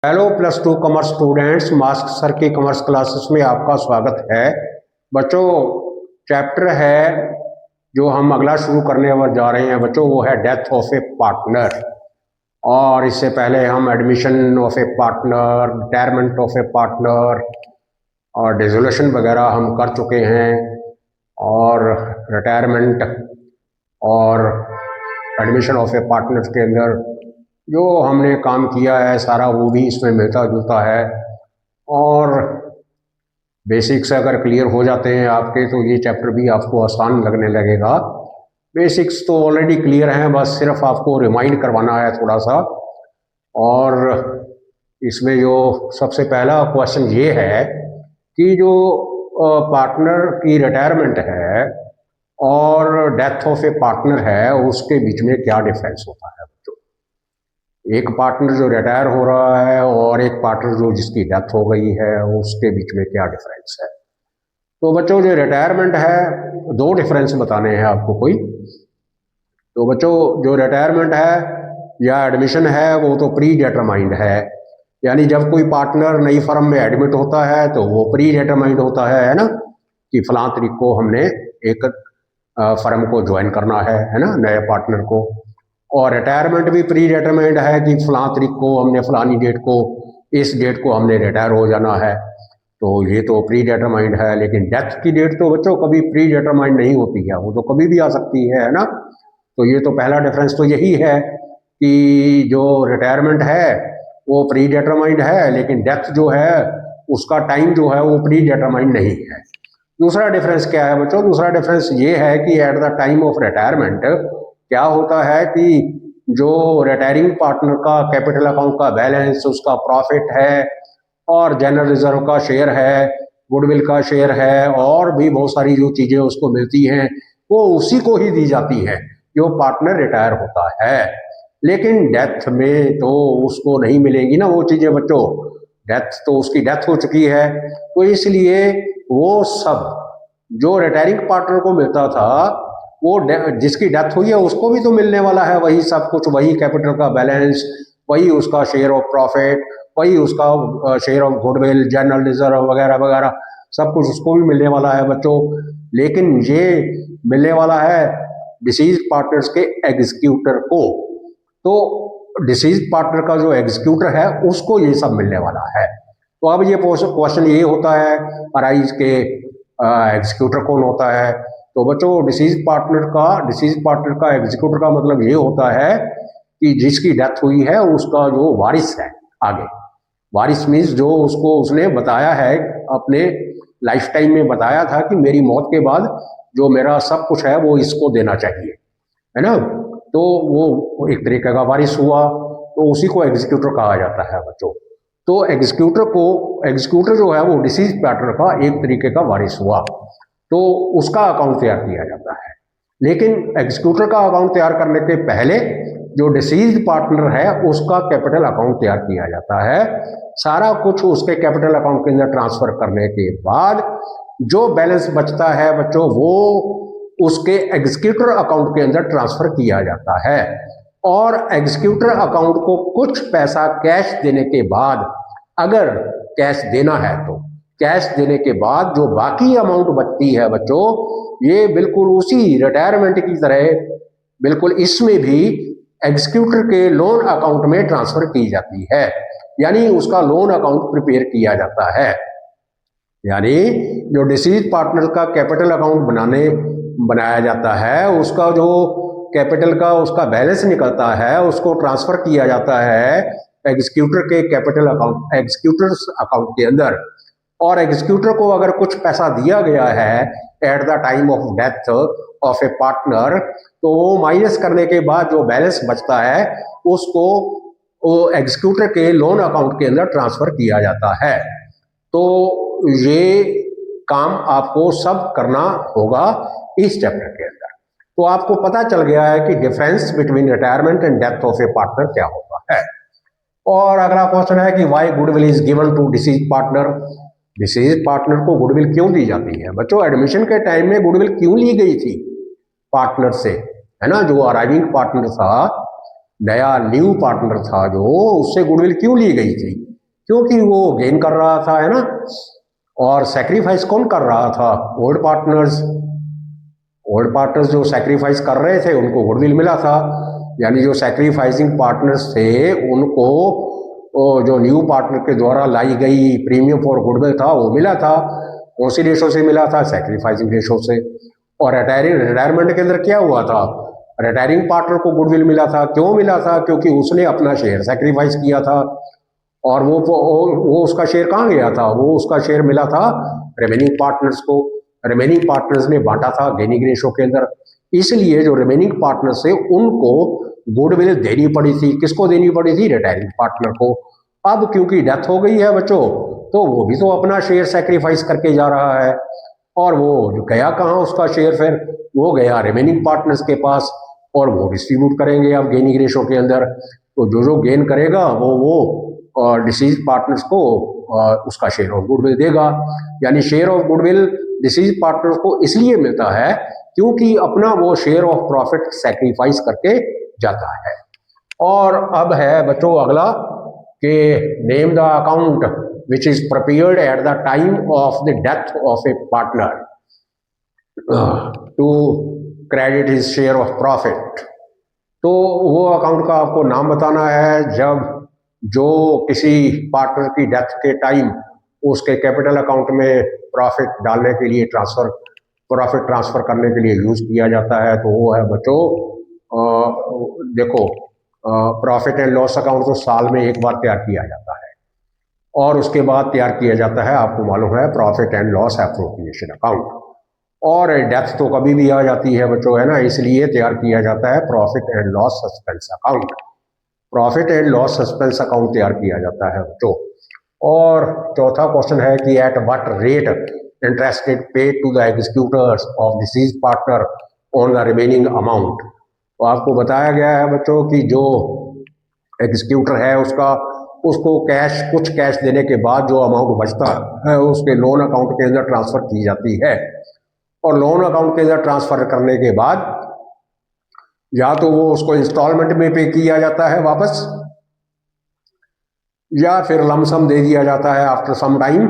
Hello +2 commerce students, mask sir की commerce classes में आपका स्वागत है। बच्चों, चैप्टर है जो हम अगला शुरू करने जा रहे हैं बच्चों, वो है डेथ ऑफ ए पार्टनर। और इससे पहले हम admission of a partner, retirement of a partner और डिसोल्यूशन वगैरह हम कर चुके हैं। और रिटायरमेंट और एडमिशन ऑफ ए पार्टनर के अंदर जो हमने काम किया है सारा वो भी इसमें मिलता जुलता है। और बेसिक्स अगर क्लियर हो जाते हैं आपके तो ये चैप्टर भी आपको आसान लगने लगेगा। बेसिक्स तो ऑलरेडी क्लियर हैं, बस सिर्फ आपको रिमाइंड करवाना है थोड़ा सा। और इसमें जो सबसे पहला क्वेश्चन ये है कि जो पार्टनर की रिटायरमेंट है और डेथ ऑफ ए पार्टनर है उसके बीच में क्या डिफरेंस होता है बच्चों। एक पार्टनर जो रिटायर हो रहा है और एक पार्टनर जो जिसकी डेथ हो गई है उसके बीच में क्या डिफरेंस है। तो बच्चों जो रिटायरमेंट है, दो डिफरेंस बताने हैं आपको कोई। तो बच्चों जो रिटायरमेंट है या एडमिशन है वो तो प्री डिटरमाइंड है, यानी जब कोई पार्टनर नई फर्म में एडमिट होता है तो वो प्री डिटरमाइंड होता है ना, कि फलां तारीख को हमने एक फर्म को ज्वाइन करना है ना, नए पार्टनर को। और रिटायरमेंट भी प्री डिटरमाइंड है कि फलां तारीख को हमने फलानी डेट को, इस डेट को हमने रिटायर हो जाना है। तो ये तो प्री डिटरमाइंड है। लेकिन डेथ की डेट तो बच्चों कभी प्री डिटरमाइंड नहीं होती है, वो तो कभी भी आ सकती है ना। तो ये तो पहला डिफरेंस तो यही है कि जो रिटायरमेंट है वो प्री डिटरमाइंड है, लेकिन डेथ जो है उसका टाइम जो है वो प्री डिटरमाइंड नहीं है। दूसरा डिफरेंस क्या है बच्चों? दूसरा डिफरेंस ये है कि eight the time of retirement क्या होता है कि जो रिटायरिंग पार्टनर का कैपिटल अकाउंट का बैलेंस, उसका प्रॉफिट है और जनरल रिजर्व का शेयर है, गुडविल का शेयर है और भी बहुत सारी जो चीज़ें उसको मिलती हैं वो उसी को ही दी जाती हैं जो पार्टनर रिटायर होता है। लेकिन डेथ में तो उसको नहीं मिलेंगी ना वो चीज़ें बच्चों। डेथ तो उसकी डेथ हो चुकी है, तो इसलिए वो सब जो रिटायरिंग पार्टनर को मिलता था वो जिसकी डेथ हुई है उसको भी तो मिलने वाला है वही सब कुछ, वही कैपिटल का बैलेंस, वही उसका शेयर ऑफ प्रॉफिट, वही उसका share of goodwill, general reserve वगैरह वगैरह सब कुछ उसको भी मिलने वाला है बच्चों। लेकिन ये मिलने वाला है डिसीज पार्टनर्स के एग्जीक्यूटर को। तो डिसीज पार्टनर का जो एग्जीक्यूटर है उसको ये सब मिलने वाला है। तो अब ये क्वेश्चन ये होता है अराइज के एग्जीक्यूटर कौन होता है। तो बच्चों डिसीज पार्टनर का एग्जीक्यूटर का मतलब ये होता है कि जिसकी डेथ हुई है उसका जो वारिस है आगे। वारिस मीन्स जो उसको उसने बताया है अपने लाइफ टाइम में, बताया था कि मेरी मौत के बाद जो मेरा सब कुछ है वो इसको देना चाहिए, है ना। तो वो एक तरीके का वारिस हुआ, तो उसी को एग्जीक्यूटर कहा जाता है बच्चों। तो एग्जीक्यूटर जो है वो डिसीज पार्टनर का एक तरीके का वारिस हुआ, तो उसका अकाउंट तैयार किया जाता है। लेकिन एग्जीक्यूटर का अकाउंट तैयार करने के पहले जो डिसीज पार्टनर है उसका कैपिटल अकाउंट तैयार किया जाता है। सारा कुछ उसके कैपिटल अकाउंट के अंदर ट्रांसफर करने के बाद जो बैलेंस बचता है बच्चों वो उसके एग्जीक्यूटर अकाउंट के अंदर ट्रांसफर किया जाता है। और एग्जीक्यूटर अकाउंट को कुछ पैसा कैश देने के बाद, अगर कैश देना है तो कैश देने के बाद जो बाकी अमाउंट बचती है बच्चों, ये बिल्कुल उसी रिटायरमेंट की तरह बिल्कुल इसमें भी एग्जीक्यूटर के लोन अकाउंट में ट्रांसफर की जाती है, यानी उसका लोन अकाउंट प्रिपेयर किया जाता है। यानी जो डिसीज पार्टनर का कैपिटल अकाउंट बनाया जाता है, उसका जो कैपिटल का उसका बैलेंस निकलता है उसको ट्रांसफर किया जाता है एग्जीक्यूटर के कैपिटल अकाउंट, एग्जीक्यूटर्स अकाउंट के अंदर। और एग्जीक्यूटर को अगर कुछ पैसा दिया गया है eight the time of death of a partner, तो वो माइनस करने के बाद जो बैलेंस बचता है उसको वो एग्जीक्यूटर के लोन अकाउंट के अंदर ट्रांसफर किया जाता है। तो ये काम आपको सब करना होगा इस चैप्टर के अंदर। तो आपको पता चल गया है कि difference between retirement and death of a partner क्या होता है। और अगला क्वेश्चन है कि why goodwill is given to deceased partner. Deceased partner को गुडविल क्यों दी जाती है बच्चों? एडमिशन के टाइम में गुडविल क्यों ली गई थी पार्टनर से, है ना। जो अराइविंग पार्टनर था, नया न्यू पार्टनर था जो, उससे गुडविल क्यों ली गई थी? क्योंकि वो गेन कर रहा था, है ना। और सेक्रीफाइस कौन कर रहा था? Old partners. ओल्ड पार्टनर्स जो सेक्रीफाइस कर रहे थे उनको गुडविल मिला था, यानी जो सेक्रीफाइसिंग पार्टनर्स थे उनको जो न्यू पार्टनर के द्वारा लाई गई प्रीमियम फॉर गुडविल था वो मिला था। कौन सी रेशो से मिला था? सेक्रीफाइसिंग रेशो से। और रिटायरमेंट के अंदर क्या हुआ था? रिटायरिंग पार्टनर को गुडविल मिला था। क्यों मिला था? क्योंकि उसने अपना शेयर सेक्रीफाइस किया था। और वो उसका शेयर कहाँ गया था? वो उसका शेयर मिला था रिमेनिंग पार्टनर्स को। रिमेनिंग पार्टनर्स ने बांटा था गेनिंग रेशो के अंदर। इसलिए जो रिमेनिंग पार्टनर्स थे उनको गुडविल देनी पड़ी थी। किसको देनी पड़ी थी? रिटायरिंग पार्टनर को। अब क्योंकि डेथ हो गई है बच्चों, तो वो भी तो अपना शेयर सेक्रीफाइस करके जा रहा है। और वो जो गया कहाँ उसका शेयर? फिर वो गया रिमेनिंग पार्टनर्स के पास और वो डिस्ट्रीब्यूट करेंगे अब गेनिंग रेशो के अंदर। तो जो गेन करेगा वो डिसीज पार्टनर्स को उसका शेयर ऑफ गुडविल देगा। यानी share of goodwill disease partners को इसलिए मिलता है क्योंकि अपना वो शेयर ऑफ प्रॉफिट सेक्रीफाइस करके जाता है। और अब है बच्चों अगला कि name the account which is prepared at the time of the death of a partner to credit his share of profit. तो वो अकाउंट का आपको नाम बताना है जब जो किसी पार्टनर की डेथ के टाइम उसके कैपिटल अकाउंट में प्रॉफिट डालने के लिए प्रॉफिट ट्रांसफर करने के लिए यूज किया जाता है। तो वो है बच्चों देखो प्रॉफिट एंड लॉस अकाउंट तो साल में एक बार तैयार किया जाता है और उसके बाद तैयार किया जाता है, आपको मालूम है, profit and loss appropriation account. और डेथ तो कभी भी आ जाती है बच्चों, है ना, इसलिए तैयार किया जाता है profit and loss suspense account. Profit and loss suspense account तैयार किया जाता है बच्चों। और चौथा क्वेश्चन है कि at what rate interest is paid to the executors of deceased partner on the remaining amount. तो आपको बताया गया है बच्चों कि जो एग्जीक्यूटर है उसको कुछ कैश देने के बाद जो अमाउंट बचता है उसके लोन अकाउंट के अंदर ट्रांसफर की जाती है। और लोन अकाउंट के अंदर ट्रांसफर करने के बाद या तो वो उसको इंस्टॉलमेंट में पे किया जाता है वापस, या फिर लमसम दे दिया जाता है आफ्टर सम टाइम।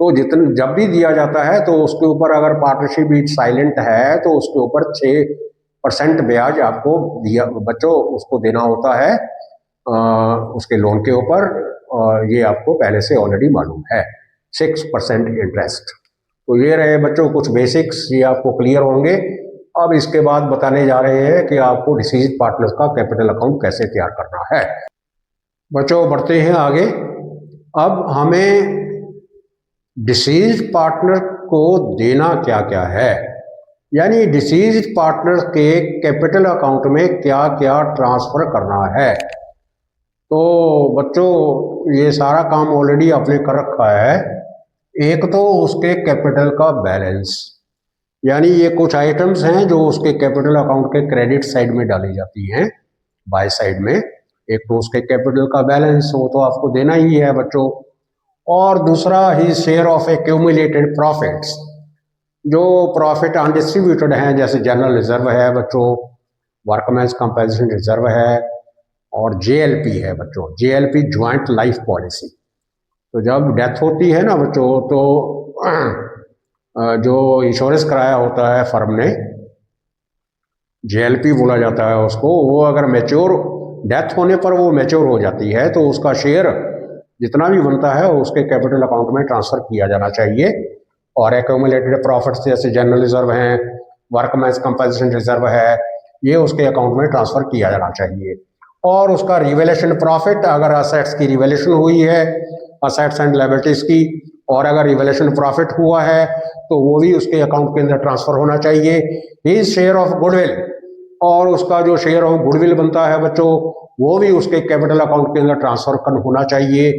तो जब भी दिया जाता है तो उसके ऊपर अगर पार्टनरशिप साइलेंट है तो उसके ऊपर 6% ब्याज आपको दिया बच्चों उसको देना होता है उसके लोन के ऊपर। ये आपको पहले से ऑलरेडी मालूम है, 6% इंटरेस्ट। तो ये रहे बच्चों कुछ बेसिक्स, ये आपको क्लियर होंगे। अब इसके बाद बताने जा रहे हैं कि आपको डिसीज पार्टनर्स का कैपिटल अकाउंट कैसे तैयार करना है। बच्चों बढ़ते हैं आगे। अब हमें डिसीज पार्टनर को देना क्या क्या है, यानी डिसीज पार्टनर के कैपिटल अकाउंट में क्या क्या ट्रांसफर करना है। तो बच्चों ये सारा काम ऑलरेडी आपने कर रखा है। एक तो उसके कैपिटल का बैलेंस, यानी ये कुछ आइटम्स हैं जो उसके कैपिटल अकाउंट के क्रेडिट साइड में डाली जाती हैं, बाय साइड में। एक तो उसके कैपिटल का बैलेंस, वो तो आपको देना ही है बच्चों। और दूसरा ही शेयर ऑफ एक्यूमुलेटेड प्रॉफिट्स, जो प्रॉफिट अनडिस्ट्रीब्यूटेड हैं, जैसे जनरल रिजर्व है बच्चों, वर्कमैन्स कंपनसेशन रिजर्व है, और जेएलपी है बच्चों, जेएलपी ज्वाइंट लाइफ पॉलिसी। तो जब डेथ होती है ना बच्चों, तो जो इंश्योरेंस कराया होता है फर्म ने, जेएलपी बोला जाता है उसको, वो अगर मैच्योर डेथ होने पर वो मैच्योर हो जाती है तो उसका शेयर जितना भी बनता है उसके कैपिटल अकाउंट में ट्रांसफर किया जाना चाहिए। और एक्यूमुलेटेड प्रॉफिट्स जैसे जनरल रिजर्व हैं, वर्कमैन्स कंपनसेशन रिजर्व है, ये उसके अकाउंट में ट्रांसफर किया जाना चाहिए। और उसका रिवैल्यूएशन प्रॉफिट, अगर असेट्स की रिवैल्यूएशन हुई है, असेट्स एंड लायबिलिटीज की, और अगर रिवैल्यूएशन प्रॉफिट हुआ है तो वो भी उसके अकाउंट के अंदर ट्रांसफर होना चाहिए। हिज शेयर ऑफ गुडविल, और उसका जो शेयर ऑफ गुडविल बनता है बच्चों वो भी उसके कैपिटल अकाउंट के अंदर ट्रांसफर होना चाहिए।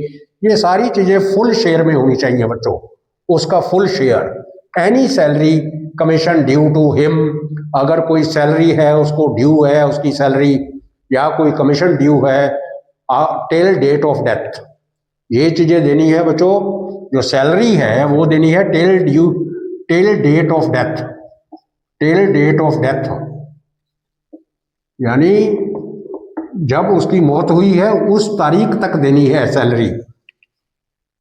ये सारी चीजें फुल शेयर में होनी चाहिए बच्चों, उसका full share. Any salary commission due to him, अगर कोई सैलरी है उसको ड्यू है उसकी सैलरी, या कोई कमीशन ड्यू है टिल डेट ऑफ डेथ, ये चीजें देनी है बच्चों। जो सैलरी है वो देनी है till date of death, till date of death, यानी जब उसकी मौत हुई है उस तारीख तक देनी है सैलरी।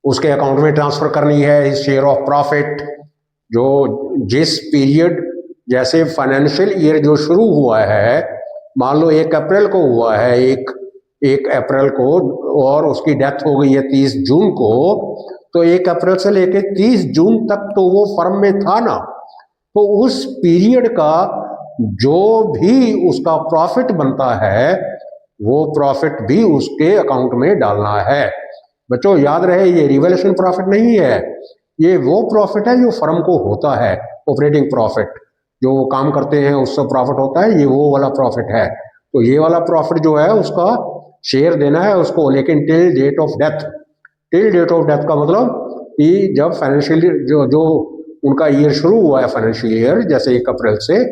उसके अकाउंट में ट्रांसफर करनी है शेयर ऑफ प्रॉफिट, जो जिस पीरियड, जैसे फाइनेंशियल ईयर जो शुरू हुआ है, मान लो 1 अप्रैल को हुआ है, 1 अप्रैल को, और उसकी डेथ हो गई है 30 जून को, तो 1 अप्रैल से लेके 30 जून तक तो वो फर्म में था ना, तो उस पीरियड का जो भी उसका प्रॉफिट बनता है वो प्रॉफिट भी उसके अकाउंट में डालना है। बच्चों याद रहे, ये रिवैल्यूएशन प्रॉफिट नहीं है, ये वो प्रॉफिट है जो फर्म को होता है, ऑपरेटिंग प्रॉफिट, जो काम करते हैं उससे प्रॉफिट होता है, ये वो वाला प्रॉफिट है। तो ये वाला प्रॉफिट जो है उसका शेयर देना है उसको, लेकिन till date of death. Till date of death का मतलब कि जब फाइनेंशियल जो उनका ईयर शुरू हुआ है, फाइनेंशियल ईयर जैसे 1 अप्रैल से,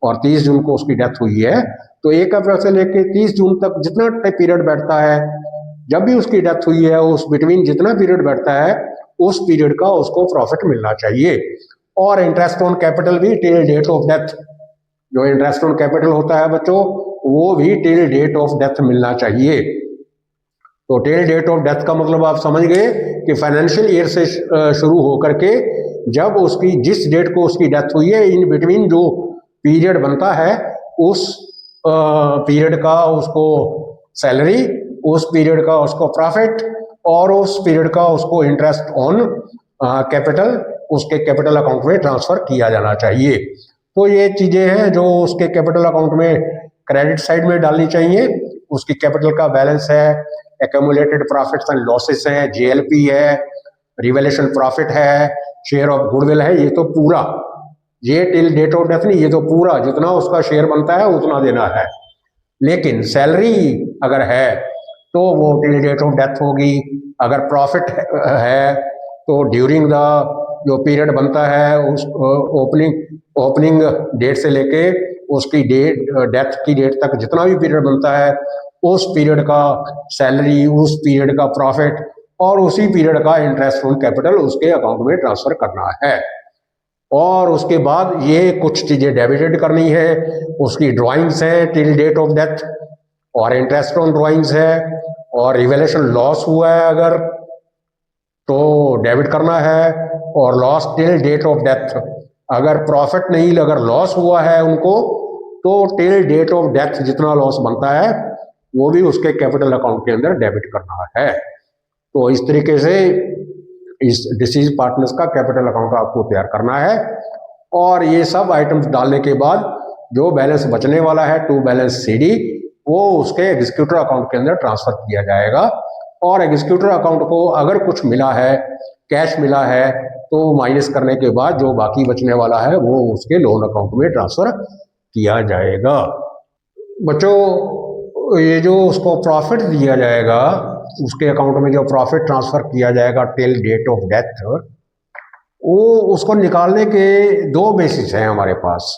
और 30 जून को उसकी डेथ हुई है, तो 1 अप्रैल से लेके 30 जून तक जितना पीरियड बैठता है, जब भी उसकी डेथ हुई है उस बिटवीन जितना पीरियड बैठता है, उस पीरियड का उसको प्रॉफिट मिलना चाहिए। और इंटरेस्ट ऑन कैपिटल भी टिल डेट ऑफ डेथ, जो इंटरेस्ट ऑन कैपिटल होता है बच्चों, वो भी टिल डेट ऑफ डेथ मिलना चाहिए। तो टिल डेट ऑफ डेथ का मतलब आप समझ गए कि फाइनेंशियल ईयर से शुरू होकर के जब उसकी जिस डेट को उसकी डेथ हुई है, इन बिटवीन जो पीरियड बनता है, उस पीरियड का उसको सैलरी, उस पीरियड का उसको प्रॉफिट, और उस पीरियड का उसको इंटरेस्ट ऑन कैपिटल उसके कैपिटल अकाउंट में ट्रांसफर किया जाना चाहिए। तो ये चीजें हैं जो उसके कैपिटल अकाउंट में क्रेडिट साइड में डालनी चाहिए। उसकी कैपिटल का बैलेंस है, एक्यूमुलेटेड प्रॉफिट्स एंड लॉसेस है, जेएलपी है, रिवैल्यूएशन प्रॉफिट है, शेयर ऑफ गुडविल है, ये तो पूरा, ये टिल डेट ऑफ डेथ नहीं, ये तो पूरा जितना उसका शेयर बनता है उतना देना है। लेकिन सैलरी अगर है तो वो टिल डेट ऑफ डेथ होगी। अगर प्रॉफिट है तो ड्यूरिंग द जो पीरियड बनता है उस ओपनिंग डेट से लेके उसकी डेथ की डेट तक जितना भी पीरियड बनता है, उस पीरियड का सैलरी, उस पीरियड का प्रॉफिट और उसी पीरियड का इंटरेस्ट ऑन कैपिटल उसके अकाउंट में ट्रांसफर करना है। और उसके बाद ये कुछ चीजें डेबिटेड करनी है, उसकी ड्राइंग्स है टिल डेट ऑफ डेथ, और इंटरेस्ट ऑन ड्राइंग्स है, और रिवैल्यूएशन लॉस हुआ है अगर तो डेबिट करना है, और loss till date of death. अगर प्रॉफिट नहीं, अगर लॉस हुआ है उनको, तो टिल डेट ऑफ डेथ जितना लॉस बनता है वो भी उसके कैपिटल अकाउंट के अंदर डेबिट करना है। तो इस तरीके से इस डिसीज पार्टनर्स का कैपिटल अकाउंट आपको तैयार करना है। और ये सब आइटम्स डालने के बाद जो बैलेंस बचने वाला है टू बैलेंस सीडी, वो उसके एग्जीक्यूटर अकाउंट के अंदर ट्रांसफर किया जाएगा। और एग्जीक्यूटर अकाउंट को अगर कुछ मिला है, कैश मिला है, तो माइनस करने के बाद जो बाकी बचने वाला है वो उसके लोन अकाउंट में ट्रांसफर किया जाएगा। बच्चों ये जो उसको प्रॉफिट दिया जाएगा, उसके अकाउंट में जो प्रॉफिट ट्रांसफर किया जाएगा टिल डेट ऑफ डेथ, वो उसको निकालने के दो बेसिस हैं हमारे पास।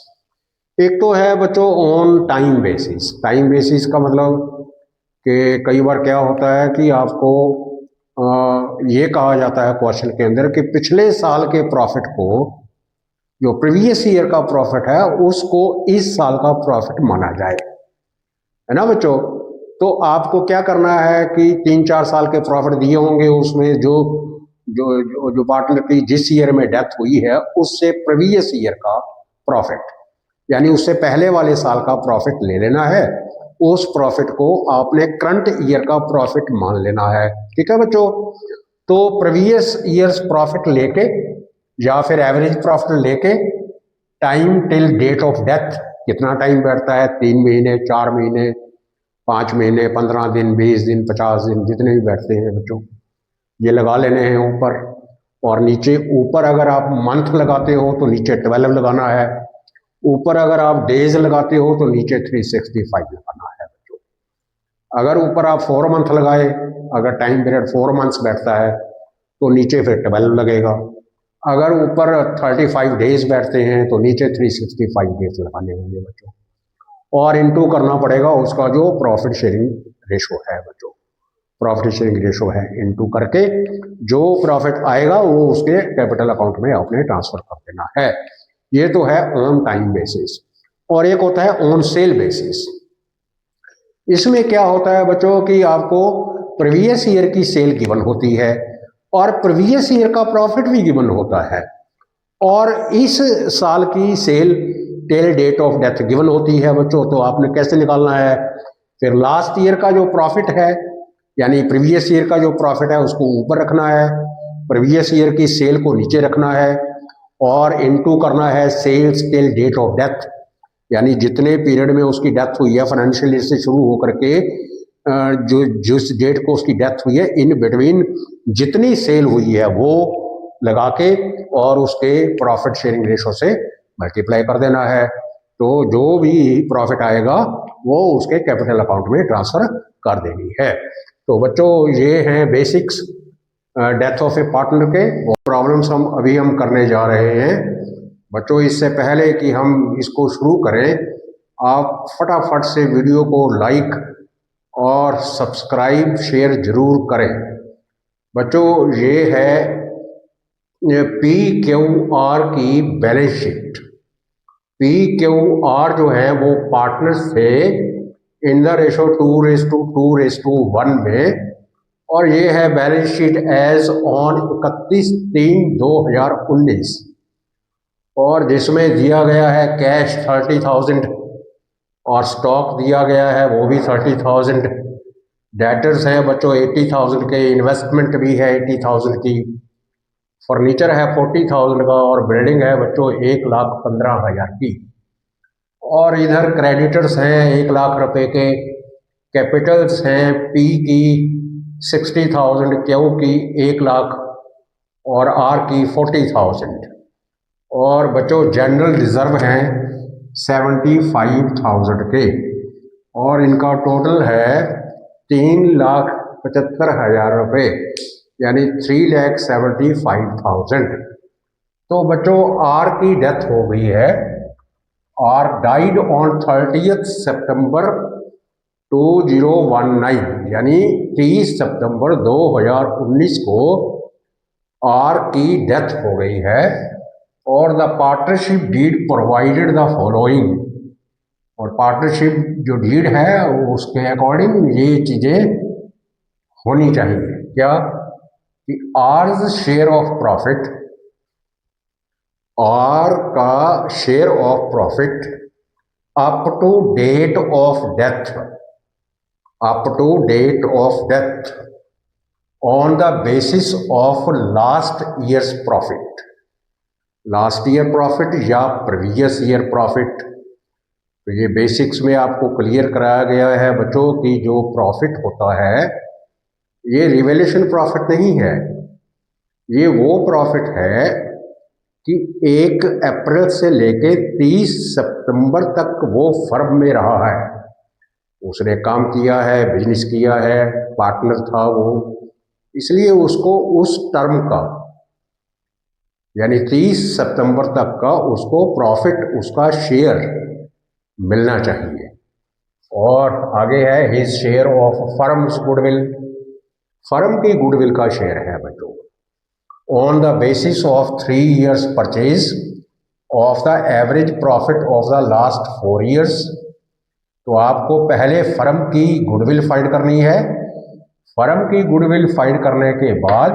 एक तो है बच्चों on time basis. Time basis का मतलब कि कई बार क्या होता है कि आपको ये कहा जाता है क्वेश्चन के अंदर कि पिछले साल के प्रॉफिट को, जो प्रीवियस ईयर का प्रॉफिट है, उसको इस साल का प्रॉफिट माना जाए, है ना बच्चों। तो आपको क्या करना है कि 3-4 साल के प्रॉफिट दिए होंगे, उसमें जो जो जो, जो पार्टनर की जिस ईयर में डेथ हुई है उससे प्रीवियस ईयर का प्रॉफिट, यानी उससे पहले वाले साल का प्रॉफिट ले लेना है। उस प्रॉफिट को आपने करंट ईयर का प्रॉफिट मान लेना है, ठीक है बच्चों। तो प्रीवियस ईयर्स प्रॉफिट लेके या फिर एवरेज प्रॉफिट लेके time till date of death, कितना टाइम बैठता है, 3 महीने, 4 महीने, 5 महीने, 15 दिन, 20 दिन, 50 दिन, जितने भी बैठते हैं बच्चों, ये लगा लेने हैं ऊपर। और नीचे ऊपर अगर आप मंथ लगाते हो तो नीचे 12 लगाना है, ऊपर अगर आप डेज लगाते हो तो नीचे 365 लगाना है बच्चों। अगर ऊपर आप 4 मंथ लगाए, अगर टाइम पीरियड 4 मंथ्स बैठता है तो नीचे फिर 12 लगेगा। अगर ऊपर 35 डेज बैठते हैं तो नीचे 365 डेज लगाने होंगे बच्चों। और इनटू करना पड़ेगा उसका जो प्रॉफिट शेयरिंग रेशो है बच्चों, प्रॉफिट शेयरिंग रेशो है, इनटू करके जो प्रॉफिट आएगा वो उसके कैपिटल अकाउंट में आपने ट्रांसफर कर देना है। ये तो है ऑन टाइम बेसिस। और एक होता है ऑन सेल बेसिस। इसमें क्या होता है बच्चों कि आपको प्रीवियस ईयर की सेल गिवन होती है, और प्रीवियस ईयर का प्रॉफिट भी गिवन होता है, और इस साल की sale till date of death given होती है बच्चों। तो आपने कैसे निकालना है, फिर लास्ट ईयर का जो प्रॉफिट है यानी प्रीवियस ईयर का जो प्रॉफिट है उसको ऊपर रखना है, प्रीवियस ईयर की सेल को नीचे रखना है, और इनटू करना है sales till date of death, यानी जितने पीरियड में उसकी डेथ हुई है फाइनेंशियल ईयर से शुरू होकर के जो जिस डेट को उसकी डेथ हुई है इन बिटवीन जितनी सेल हुई है वो लगा के और उसके प्रॉफिट शेयरिंग रेशो से मल्टीप्लाई कर देना है। तो जो भी प्रॉफिट आएगा वो उसके कैपिटल अकाउंट में ट्रांसफर कर देनी है। तो बच्चों ये हैं basics death of a partner के प्रॉब्लम्स हम करने जा रहे हैं बच्चों। इससे पहले कि हम इसको शुरू करें, आप फटाफट से वीडियो को लाइक और सब्सक्राइब शेयर जरूर करें बच्चों। ये है PQR की बैलेंस शीट। PQR जो है वो पार्टनर्स थे इन द रेशो 2:1 में, और ये है बैलेंस शीट एज ऑन 31/3/2019, और जिसमें दिया गया है कैश 30,000 और स्टॉक दिया गया है वो भी 30,000, डेटर्स हैं बच्चों 80,000 के, इन्वेस्टमेंट भी है 80,000 की, फर्नीचर है 40,000 का, और बिल्डिंग है बच्चों 1,15,000 की, और इधर क्रेडिटर्स हैं 1 लाख रुपए के, कैपिटल्स हैं P की 60,000, Q की 1 लाख और R की 40,000, और बच्चों जनरल रिजर्व हैं 75,000 के, और इनका टोटल है 3,75,000 रुपये, यानी 3,75,000। तो बच्चों R की डेथ हो गई है, R डाइड ऑन 30 सितंबर 2019, यानी 30 सितंबर 2019 को R की डेथ हो गई है, और the partnership deed provided the following, और पार्टनरशिप जो डीड है उसके अकॉर्डिंग ये चीज़ें होनी चाहिए। क्या कि R's share of profit, R का share of profit up to date of death, up to date of death on the basis of last years profit, last year profit या प्रीवियस ईयर प्रॉफिट। तो ये basics में आपको clear कराया गया है बच्चों कि जो प्रॉफिट होता है ये रिवैल्यूएशन प्रॉफिट नहीं है, ये वो प्रॉफिट है कि 1 अप्रैल से लेके 30 सितंबर तक वो फर्म में रहा है, उसने काम किया है, बिजनेस किया है, पार्टनर था वो, इसलिए उसको उस टर्म का यानी 30 सितंबर तक का उसको प्रॉफिट, उसका शेयर मिलना चाहिए। और आगे है his share of firms goodwill, firm की गुडविल का शेयर है बच्चों, on the basis of 3 years purchase of the average profit of the last 4 years। तो आपको पहले फर्म की गुडविल फाइंड करनी है, फर्म की गुडविल फाइंड करने के बाद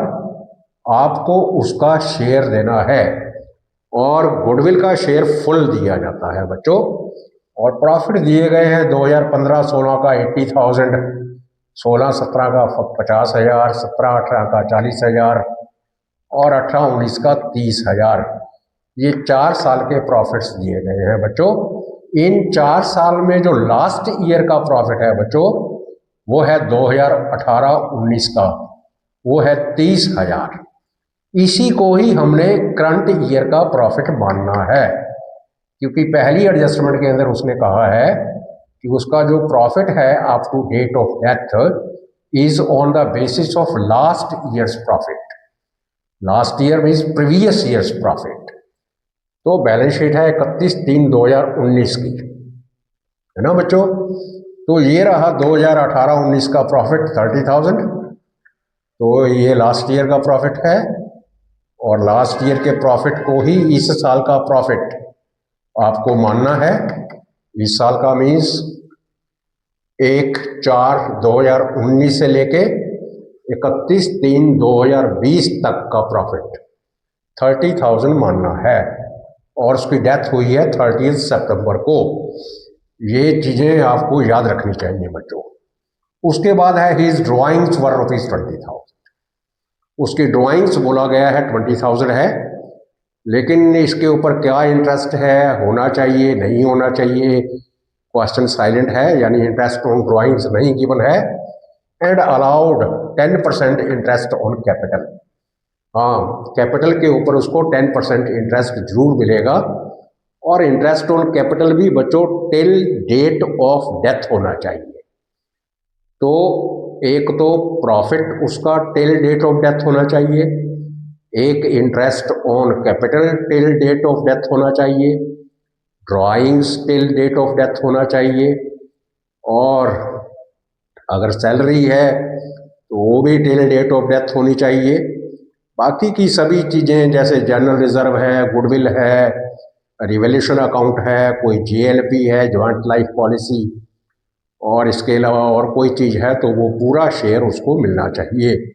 आपको उसका शेयर देना है, और गुडविल का शेयर फुल दिया जाता है बच्चों। और प्रॉफिट दिए गए हैं 2015-16 का 80,000, 16-17 का 50,000, 17-18 का 40,000 और 18-19 का 30,000। ये 4 साल के प्रॉफिट्स दिए गए हैं बच्चों। इन 4 साल में जो लास्ट ईयर का प्रॉफिट है बच्चों वो है 2018-19 का, वो है 30,000। इसी को ही हमने करंट ईयर का प्रॉफिट मानना है, क्योंकि पहली एडजस्टमेंट के अंदर उसने कहा है कि उसका जो प्रॉफिट है up to date of death is on the basis of last years profit, last year means previous years profit. तो बैलेंस शीट है 31/3/2019 की, है ना बच्चों। तो ये रहा 2018-19 का प्रॉफिट 30,000, तो ये लास्ट ईयर का प्रॉफिट है, और लास्ट ईयर के प्रॉफिट को ही इस साल का प्रॉफिट आपको मानना है। इस साल का मीन्स 1/4/2019 से लेके 31/3/2020 तक का प्रॉफिट 30,000 मानना है, और उसकी डेथ हुई है 30 सितंबर को। ये चीज़ें आपको याद रखनी चाहिए बच्चों। उसके बाद है हिज ड्राइंग्स वर ₹20,000। उसकी ड्राइंग्स बोला गया है 20,000 है, लेकिन इसके ऊपर क्या इंटरेस्ट है, होना चाहिए नहीं होना चाहिए, क्वेश्चन साइलेंट है, यानी इंटरेस्ट ऑन ड्राइंग्स नहीं गिवन है। And allowed 10% interest on capital. हाँ, कैपिटल के ऊपर उसको 10% इंटरेस्ट जरूर मिलेगा, और इंटरेस्ट ऑन कैपिटल भी बच्चों टिल डेट ऑफ डेथ होना चाहिए। तो एक तो प्रॉफिट उसका टिल डेट ऑफ डेथ होना चाहिए, एक interest on capital till date of death होना चाहिए, drawings till date of death होना चाहिए, और अगर सैलरी है तो वो भी टिल डेट ऑफ डेथ होनी चाहिए। बाकी की सभी चीज़ें जैसे जनरल रिजर्व है, गुडविल है, रिवोल्यूशन अकाउंट है, कोई जीएलपी है, जॉइंट लाइफ पॉलिसी, और इसके अलावा और कोई चीज़ है तो वो पूरा शेयर उसको मिलना चाहिए।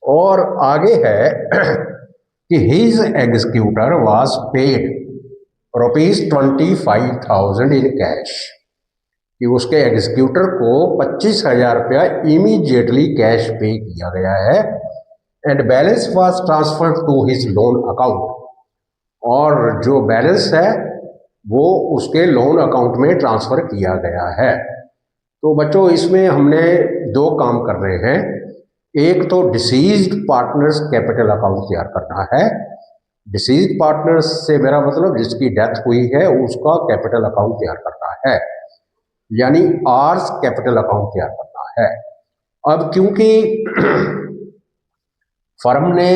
और आगे है कि his executor was paid ₹25,000 in cash, कि उसके एग्जीक्यूटर को 25,000 रुपया इमीडिएटली कैश पे किया गया है। And balance was transferred to his loan account, और जो बैलेंस है वो उसके लोन अकाउंट में ट्रांसफ़र किया गया है। तो बच्चों इसमें हमने दो काम कर रहे हैं। एक तो डिसीज्ड पार्टनर्स कैपिटल अकाउंट तैयार करना है। डिसीज्ड पार्टनर्स से मेरा मतलब जिसकी डेथ हुई है उसका कैपिटल अकाउंट तैयार करना है, यानी आर्स कैपिटल अकाउंट तैयार करना है। अब क्योंकि फर्म ने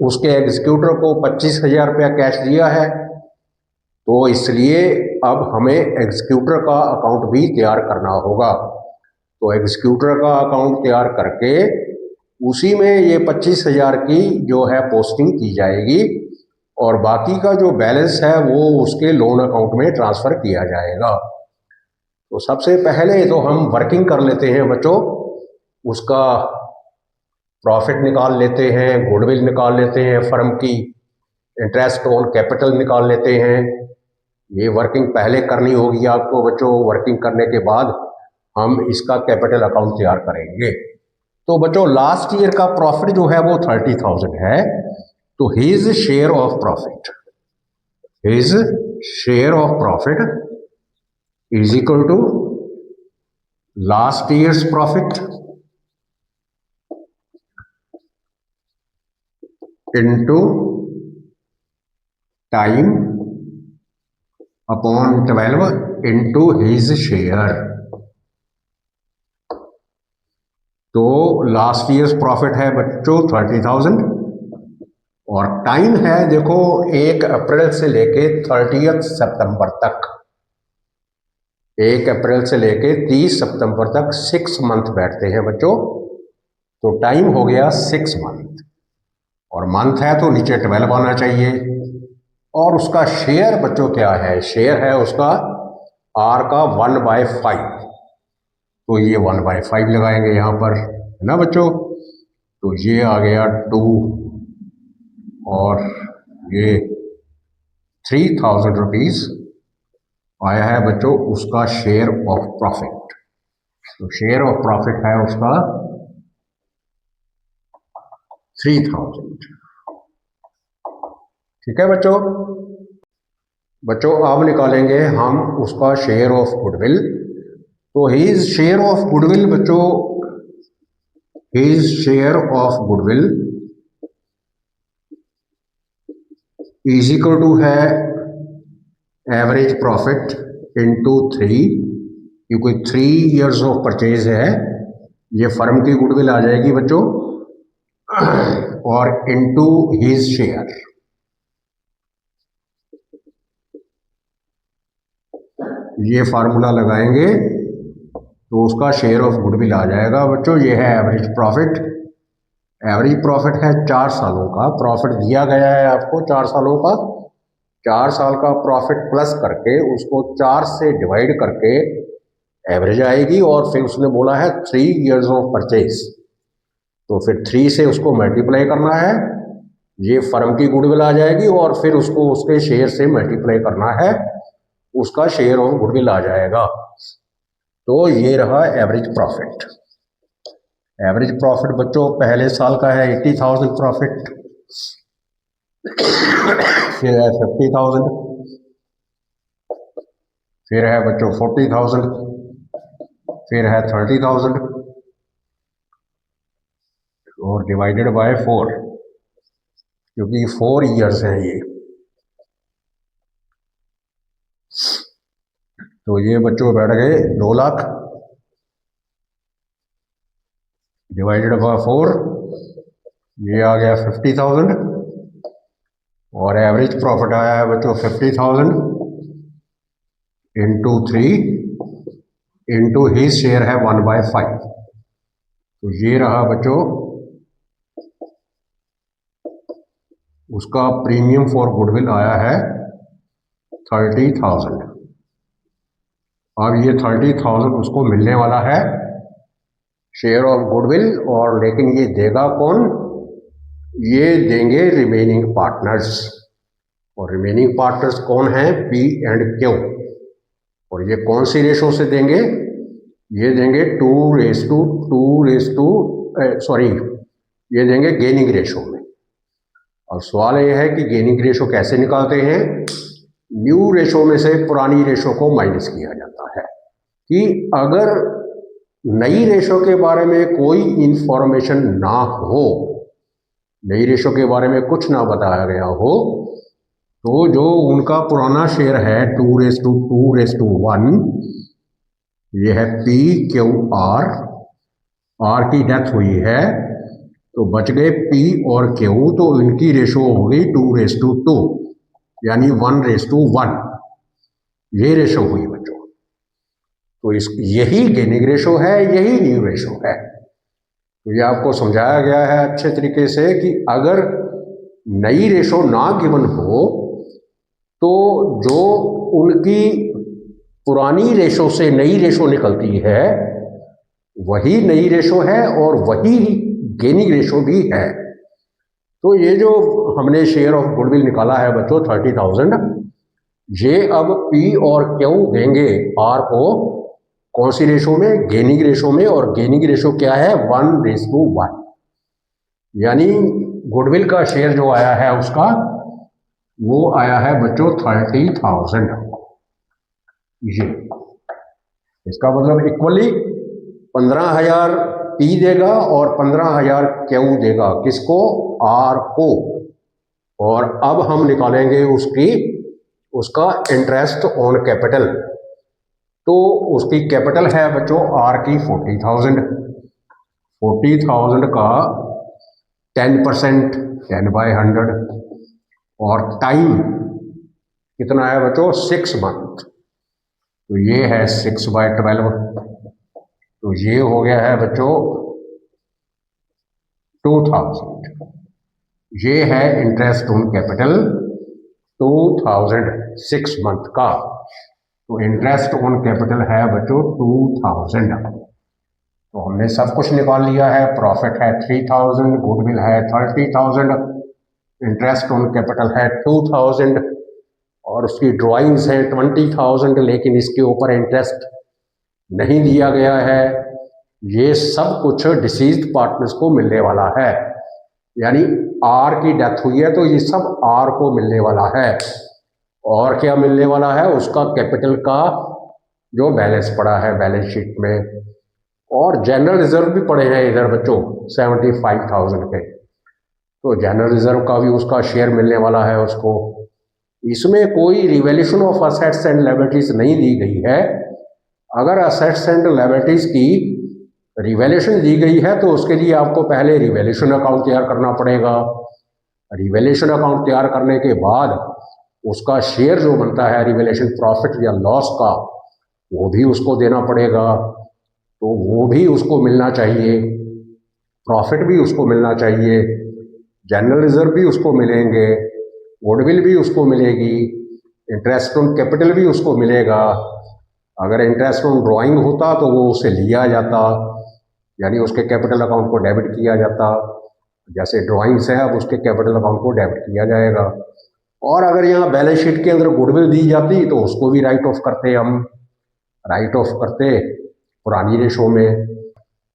उसके एग्जीक्यूटर को 25,000 रुपया कैश दिया है, तो इसलिए अब हमें एग्जीक्यूटर का अकाउंट भी तैयार करना होगा। तो एग्जीक्यूटर का अकाउंट तैयार करके उसी में ये 25,000 की जो है पोस्टिंग की जाएगी, और बाकी का जो बैलेंस है वो उसके लोन अकाउंट में ट्रांसफ़र किया जाएगा। तो सबसे पहले तो हम वर्किंग कर लेते हैं बच्चों, उसका प्रॉफिट निकाल लेते हैं, गुडविल निकाल लेते हैं फर्म की, इंटरेस्ट ऑन कैपिटल निकाल लेते हैं। ये वर्किंग पहले करनी होगी आपको बच्चों, वर्किंग करने के बाद हम इसका कैपिटल अकाउंट तैयार करेंगे। तो बच्चों लास्ट ईयर का प्रॉफिट जो है वो 30,000 है, तो his share of profit, his share of profit is equal to last years profit into time upon 12 into his share। तो लास्ट ईयर्स प्रॉफिट है बच्चों 30,000, और टाइम है देखो 1 अप्रैल से लेके 30 सितंबर तक, 1 अप्रैल से लेके 30 सितंबर तक 6 मंथ बैठते हैं बच्चों। तो टाइम हो गया 6 मंथ, और मंथ है तो नीचे 12 आना चाहिए। और उसका शेयर बच्चों क्या है, शेयर है उसका आर का 1/5, तो ये 1/5 लगाएंगे यहाँ पर, है ना बच्चों। तो ये आ गया 2, और ये 3,000 रुपीज़ आया है बच्चों उसका शेयर ऑफ प्रॉफिट। तो शेयर ऑफ प्रॉफिट है उसका 3,000। ठीक है बच्चों। बच्चों अब निकालेंगे हम उसका शेयर ऑफ गुडविल। तो हिज शेयर ऑफ गुडविल बच्चों, his share of goodwill is equal to है एवरेज प्रॉफिट इंटू 3, क्योंकि 3 इयर्स ऑफ परचेज है, ये फर्म की गुडविल आ जाएगी बच्चों, और इंटू हिज शेयर। ये फार्मूला लगाएंगे तो उसका शेयर ऑफ गुडविल आ जाएगा बच्चों। ये है एवरेज प्रॉफिट। एवरेज प्रॉफिट है 4 सालों का प्रॉफिट दिया गया है आपको, 4 सालों का, 4 साल का प्रॉफिट प्लस करके उसको 4 से डिवाइड करके एवरेज आएगी, और फिर उसने बोला है 3 इयर्स ऑफ परचेज। तो फिर 3 से उसको मल्टीप्लाई करना है, ये फर्म की गुडविल आ जाएगी, और फिर उसको उसके शेयर से मल्टीप्लाई करना है, उसका शेयर ऑफ गुडविल आ जाएगा। तो ये रहा एवरेज प्रॉफिट। एवरेज प्रॉफिट बच्चों पहले साल का है 80,000 प्रॉफिट, फिर है 50,000, फिर है बच्चों 40,000, फिर है 30,000 और डिवाइडेड बाय 4, क्योंकि 4 ईयर्स हैं ये। तो ये बच्चों बैठ गए 2 लाख डिवाइडेड बाय 4, ये आ गया 50,000 और एवरेज प्रॉफिट आया है बच्चों 50,000 इंटू 3 इंटू ही शेयर है 1/5। तो ये रहा बच्चों उसका प्रीमियम फॉर गुडविल आया है 30,000। अब ये 30,000 उसको मिलने वाला है शेयर ऑफ गुडविल, और लेकिन ये देगा कौन? ये देंगे रिमेनिंग पार्टनर्स। और रिमेनिंग पार्टनर्स कौन हैं? P and Q. और ये कौन सी रेशो से देंगे? ये देंगे 2:2 सॉरी, ये देंगे गेनिंग रेशो में। अब सवाल ये है कि गेनिंग रेशो कैसे निकालते हैं? न्यू रेशो में से पुरानी रेशो को माइनस किया जाता है। कि अगर नई रेशो के बारे में कोई इंफॉर्मेशन ना हो, नई रेशो के बारे में कुछ ना बताया गया हो, तो जो उनका पुराना शेयर है 2:2:1, ये है पी क्यू आर, आर की डेथ हुई है तो बच गए पी और क्यू, तो इनकी रेशो हो गई 2:2, यानी 1:1। ये रेशो हुई बच्चों। तो यही गेनिंग रेशो है, यही न्यू रेशो है। तो ये आपको समझाया गया है अच्छे तरीके से कि अगर नई रेशो ना गिवन हो तो जो उनकी पुरानी रेशो से नई रेशो निकलती है वही नई रेशो है और वही गेनिंग रेशो भी है। तो ये जो हमने शेयर ऑफ गुडविल निकाला है बच्चों 30,000, ये अब पी और क्यू देंगे आर को कौन सी रेशो में? गेनिंग रेशो में। और गेनिंग रेशो क्या है? 1:1। यानी गुडविल का शेयर जो आया है उसका वो आया है बच्चों 30,000। ये इसका मतलब इक्वली 15,000 पी देगा और 15,000 क्यू देगा। किसको? आर को। और अब हम निकालेंगे उसका इंटरेस्ट ऑन कैपिटल। तो उसकी कैपिटल है बच्चों आर की 40,000। 40,000 का 10%, 10/100। और टाइम कितना है बच्चों? 6 मंथ। तो ये है 6/12। तो ये हो गया है बच्चों 2,000। ये है इंटरेस्ट ऑन कैपिटल 2,000 6 मंथ का। तो इंटरेस्ट ऑन कैपिटल है बच्चों 2,000। तो हमने सब कुछ निकाल लिया है। प्रॉफिट है 3,000, गुडविल है 30,000, इंटरेस्ट ऑन कैपिटल है 2,000 और उसकी ड्राइंग्स हैं 20,000, लेकिन इसके ऊपर इंटरेस्ट नहीं दिया गया है। ये सब कुछ डिसीज्ड पार्टनर्स को मिलने वाला है। यानी आर की डेथ हुई है तो ये सब आर को मिलने वाला है। और क्या मिलने वाला है? उसका कैपिटल का जो बैलेंस पड़ा है बैलेंस शीट में। और जनरल रिजर्व भी पड़े हैं इधर बच्चों 75,000 के। तो जनरल रिजर्व का भी उसका शेयर मिलने वाला है उसको। इसमें कोई revaluation of assets and liabilities नहीं दी गई है। अगर असेट्स एंड लायबिलिटीज की रिवैल्यूएशन दी गई है तो उसके लिए आपको पहले रिवैल्यूएशन अकाउंट तैयार करना पड़ेगा। रिवैल्यूएशन अकाउंट तैयार करने के बाद उसका शेयर जो बनता है रिवैल्यूएशन प्रॉफिट या लॉस का, वो भी उसको देना पड़ेगा। तो वो भी उसको मिलना चाहिए, प्रॉफिट भी उसको मिलना चाहिए, जनरल रिजर्व भी उसको मिलेंगे, गुडविल भी उसको मिलेगी, इंटरेस्ट ऑन कैपिटल भी उसको मिलेगा। अगर इंटरेस्ट ऑन ड्राइंग होता तो वो उसे लिया जाता, यानी उसके कैपिटल अकाउंट को डेबिट किया जाता, जैसे ड्राइंग्स है अब उसके कैपिटल अकाउंट को डेबिट किया जाएगा। और अगर यहाँ बैलेंस शीट के अंदर गुडविल दी जाती तो उसको भी राइट ऑफ करते, हम राइट ऑफ करते पुरानी रेशो में।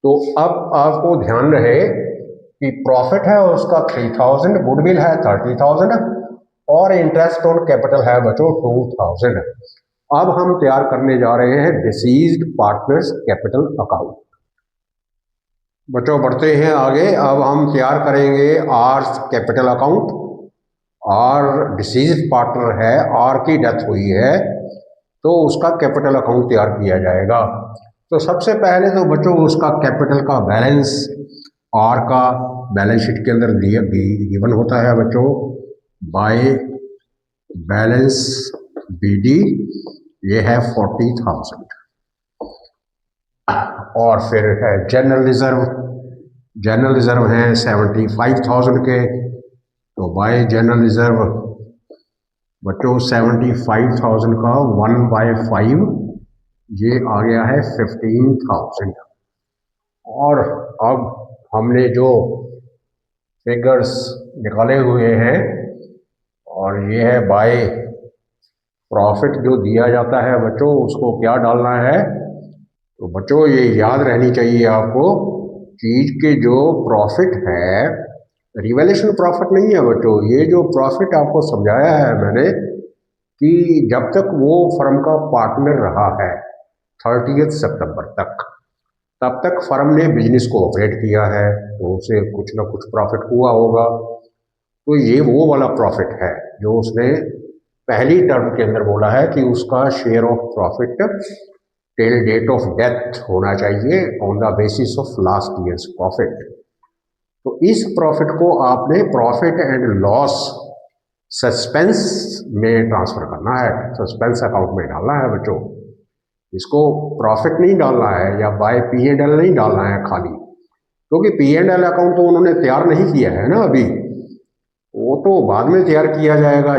तो अब आपको ध्यान रहे कि प्रॉफिट है उसका 3000, गुडविल है 30,000 और इंटरेस्ट ऑन कैपिटल है बच्चों 2000। अब हम तैयार करने जा रहे हैं डिसीज्ड पार्टनर्स कैपिटल अकाउंट। बच्चों बढ़ते हैं आगे। अब हम तैयार करेंगे R's capital account. R deceased partner है, आर की डेथ हुई है तो उसका कैपिटल अकाउंट तैयार किया जाएगा। तो सबसे पहले तो बच्चों उसका कैपिटल का बैलेंस आर का बैलेंस शीट के अंदर गिवन होता है बच्चों बाय बैलेंस बीडी, ये है 40,000। और फिर है जनरल रिजर्व, जनरल रिजर्व है 75,000 के, तो बाय जनरल रिजर्व बच्चों 75,000 का 1/5 ये आ गया है 15,000। और अब हमने जो फिगर्स निकाले हुए हैं और ये है बाय प्रॉफिट जो दिया जाता है बच्चों उसको क्या डालना है। तो बच्चों ये याद रहनी चाहिए आपको, चीज के जो प्रॉफिट है रिवैल्यूएशन प्रॉफिट नहीं है बच्चों, ये जो प्रॉफिट आपको समझाया है मैंने कि जब तक वो फर्म का पार्टनर रहा है 30 सितंबर तक, तब तक फर्म ने बिजनेस को ऑपरेट किया है तो उसे कुछ ना कुछ प्रॉफिट हुआ होगा। तो ये वो वाला प्रॉफिट है जो उसने पहली टर्म के अंदर बोला है कि उसका share of profit till date of death होना चाहिए on the basis of last years profit. तो इस प्रॉफिट को आपने प्रॉफिट एंड लॉस सस्पेंस में ट्रांसफर करना है, सस्पेंस अकाउंट में डालना है बच्चों। इसको प्रॉफिट नहीं डालना है या बाय P&L नहीं डालना है खाली, क्योंकि P&L अकाउंट तो उन्होंने तैयार नहीं किया है ना अभी, वो तो बाद में तैयार किया जाएगा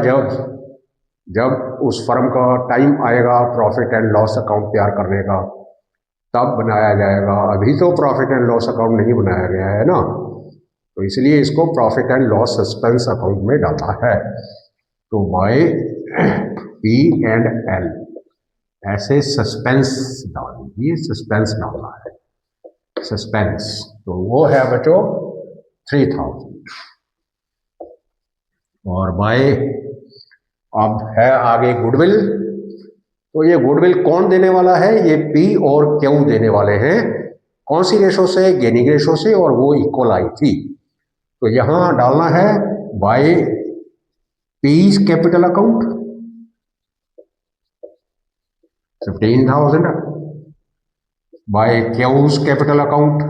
जब उस फर्म का टाइम आएगा प्रॉफिट एंड लॉस अकाउंट तैयार करने का, तब बनाया जाएगा। अभी तो प्रॉफिट एंड लॉस अकाउंट नहीं बनाया गया है ना, तो इसलिए इसको profit and loss suspense account में डाला है। तो बाय P&L ऐसे सस्पेंस डालिए, सस्पेंस डालना है, सस्पेंस। तो वो है बच्चों 3000। और बाय अब है आगे गुडविल। तो ये गुडविल कौन देने वाला है, ये P और Q देने वाले हैं। कौन सी रेशो से, गेनिंग रेशो से, और वो इक्वल आई थी। तो यहां डालना है by P's capital account 15,000, by Q's capital account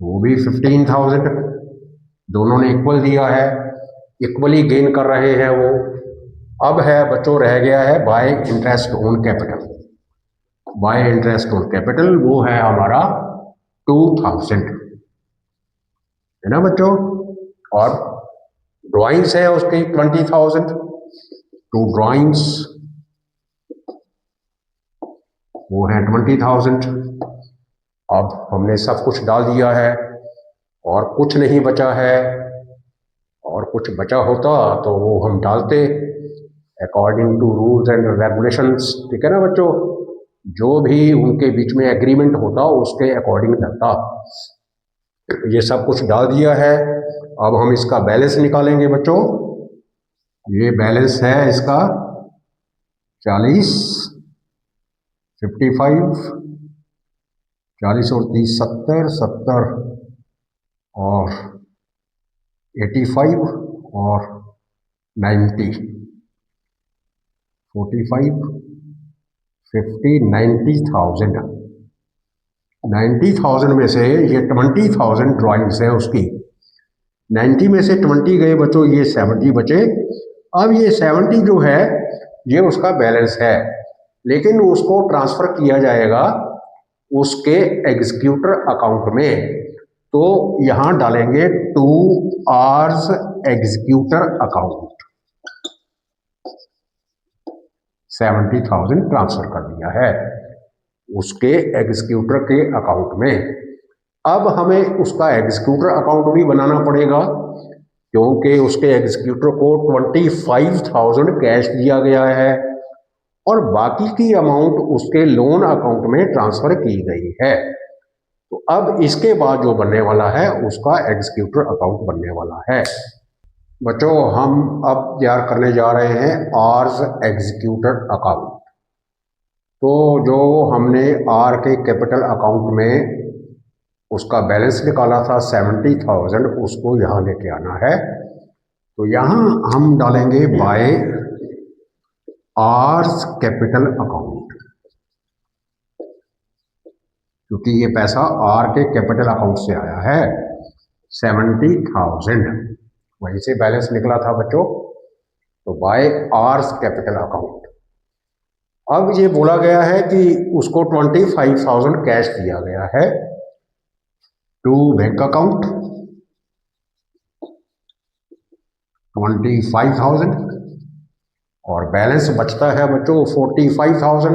वो भी 15,000। दोनों ने इक्वल दिया है, इक्वली गेन कर रहे हैं वो। अब है बच्चों रह गया है bye interest on capital. Bye interest on capital वो है हमारा 2,000, है ना बच्चों। और ड्राइंग्स है उसकी 20,000, टू ड्राइंग्स वो है 20,000। अब हमने सब कुछ डाल दिया है और कुछ नहीं बचा है, और कुछ बचा होता तो वो हम डालते according to rules and regulations, ठीक है ना बच्चों। जो भी उनके बीच में एग्रीमेंट होता उसके अकॉर्डिंग रहता। ये सब कुछ डाल दिया है। अब हम इसका बैलेंस निकालेंगे बच्चों। ये बैलेंस है इसका 40, 55, 40 और 30 70, 70 और 85 और 90, 45, 50, 90,000। 90,000 में से ये 20,000 ड्राइंग्स है उसकी। 90 में से 20 गए बच्चों, ये 70 बचे। अब ये 70 जो है ये उसका बैलेंस है, लेकिन उसको ट्रांसफर किया जाएगा उसके एग्जीक्यूटर अकाउंट में। तो यहां डालेंगे to R's executor account. 70,000 transfer कर दिया है। उसके एग्जीक्यूटर के अकाउंट में। अब हमें उसका एग्जीक्यूटर अकाउंट भी बनाना पड़ेगा, क्योंकि उसके एग्जीक्यूटर को 25,000 कैश दिया गया है और बाकी की अमाउंट उसके लोन अकाउंट में ट्रांसफर की गई है। तो अब इसके बाद जो बनने वाला है उसका एग्जीक्यूटर अकाउंट बनने वाला है। बच्चों, हम अब तैयार करने जा रहे हैं आर्स एग्जीक्यूटर अकाउंट। तो जो हमने आर के कैपिटल अकाउंट में उसका बैलेंस निकाला था 70,000, उसको यहाँ लेके आना है। तो यहाँ हम डालेंगे बाय आर्स कैपिटल अकाउंट, क्योंकि ये पैसा आर के कैपिटल अकाउंट से आया है 70,000, वहीं से बैलेंस निकला था बच्चों। तो बाय आर्स कैपिटल अकाउंट। अब ये बोला गया है कि उसको 25,000 कैश दिया गया है टू बैंक अकाउंट 25,000, और बैलेंस बचता है बच्चों 45,000।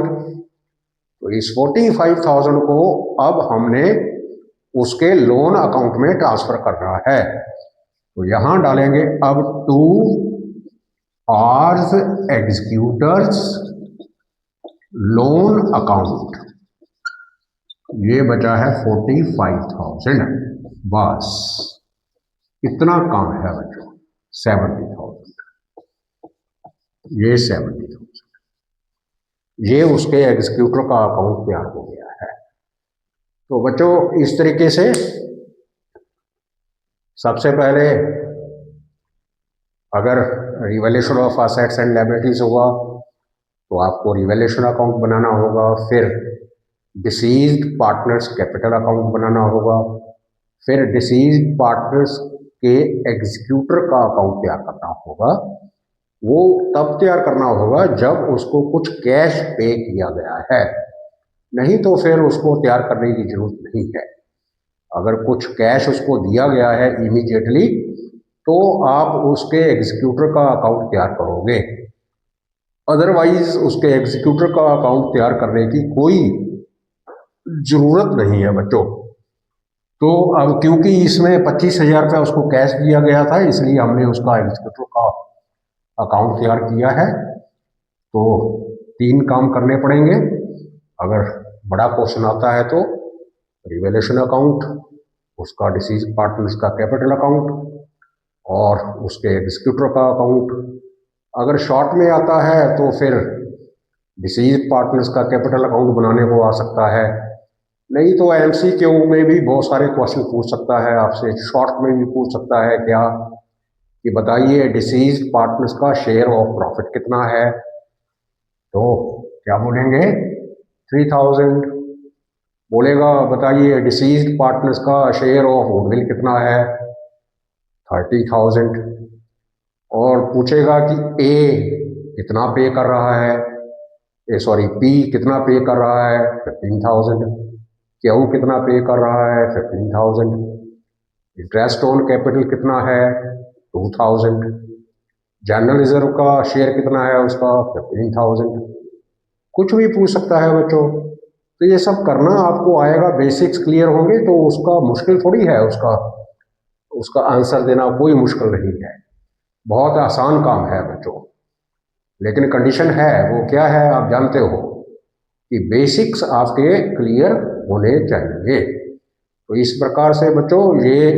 तो इस 45,000 को अब हमने उसके लोन अकाउंट में ट्रांसफर करना है। तो यहां डालेंगे अब to R's executors loan account. ये बचा है 45,000, बस इतना काम है बच्चों। 70,000, ये 70,000, ये उसके एग्जीक्यूटर का अकाउंट तैयार हो गया है। तो बच्चों, इस तरीके से सबसे पहले अगर revaluation of assets and liabilities होगा तो आपको रिवैल्यूएशन अकाउंट बनाना होगा, फिर डिसीज्ड पार्टनर्स कैपिटल अकाउंट बनाना होगा, फिर डिसीज्ड पार्टनर्स के एग्जीक्यूटर का अकाउंट तैयार करना होगा। वो तब तैयार करना होगा जब उसको कुछ कैश पे किया गया है, नहीं तो फिर उसको तैयार करने की जरूरत नहीं है। अगर कुछ कैश उसको दिया गया है इमीडिएटली तो आप उसके एग्जीक्यूटर का अकाउंट तैयार करोगे, अदरवाइज उसके एग्जीक्यूटर का अकाउंट तैयार करने की कोई जरूरत नहीं है बच्चों। तो अब क्योंकि इसमें 25,000 रुपया उसको कैश दिया गया था, इसलिए हमने उसका एग्जीक्यूटर का अकाउंट तैयार किया है। तो 3 काम करने पड़ेंगे। अगर बड़ा क्वेश्चन आता है तो रिवैल्यूएशन अकाउंट, उसका डिसीज पार्टनर्स का कैपिटल अकाउंट और उसके एग्जीक्यूटर का अकाउंट। अगर शॉर्ट में आता है तो फिर डिसीज पार्टनर्स का कैपिटल अकाउंट बनाने को आ सकता है, नहीं तो एमसीक्यू में भी बहुत सारे क्वेश्चन पूछ सकता है आपसे। शॉर्ट में भी पूछ सकता है क्या कि बताइए डिसीज पार्टनर्स का शेयर ऑफ प्रॉफिट कितना है, तो क्या बोलेंगे 3,000। बोलेगा बताइए डिसीज पार्टनर्स का शेयर ऑफ गुडविल कितना है, 30,000। और पूछेगा कि ए कितना पे कर रहा है, पी कितना पे कर रहा है, 15,000। क्यू कितना पे कर रहा है, 15,000। इंटरेस्ट ऑन कैपिटल कितना है, 2,000। जनरल रिजर्व का शेयर कितना है उसका, 15,000। कुछ भी पूछ सकता है बच्चों। तो ये सब करना आपको आएगा, बेसिक्स क्लियर होंगे तो उसका मुश्किल थोड़ी है, उसका आंसर देना कोई मुश्किल नहीं है, बहुत आसान काम है बच्चों। लेकिन कंडीशन है, वो क्या है आप जानते हो कि बेसिक्स आपके क्लियर होने चाहिए। तो इस प्रकार से बच्चों ये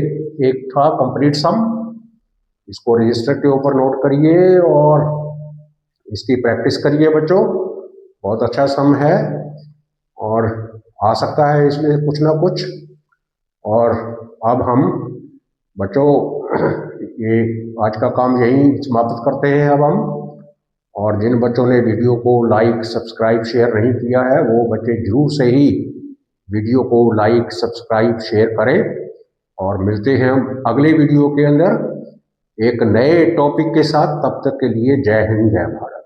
एक था कंप्लीट सम, इसको रजिस्टर के ऊपर नोट करिए और इसकी प्रैक्टिस करिए बच्चों। बहुत अच्छा सम है और आ सकता है इसमें कुछ ना कुछ। और अब हम बच्चों ये आज का काम यहीं समाप्त करते हैं अब हम। और जिन बच्चों ने वीडियो को लाइक सब्सक्राइब शेयर नहीं किया है वो बच्चे जरूर से ही वीडियो को लाइक सब्सक्राइब शेयर करें। और मिलते हैं हम अगले वीडियो के अंदर एक नए टॉपिक के साथ। तब तक के लिए जय हिंद जय भारत।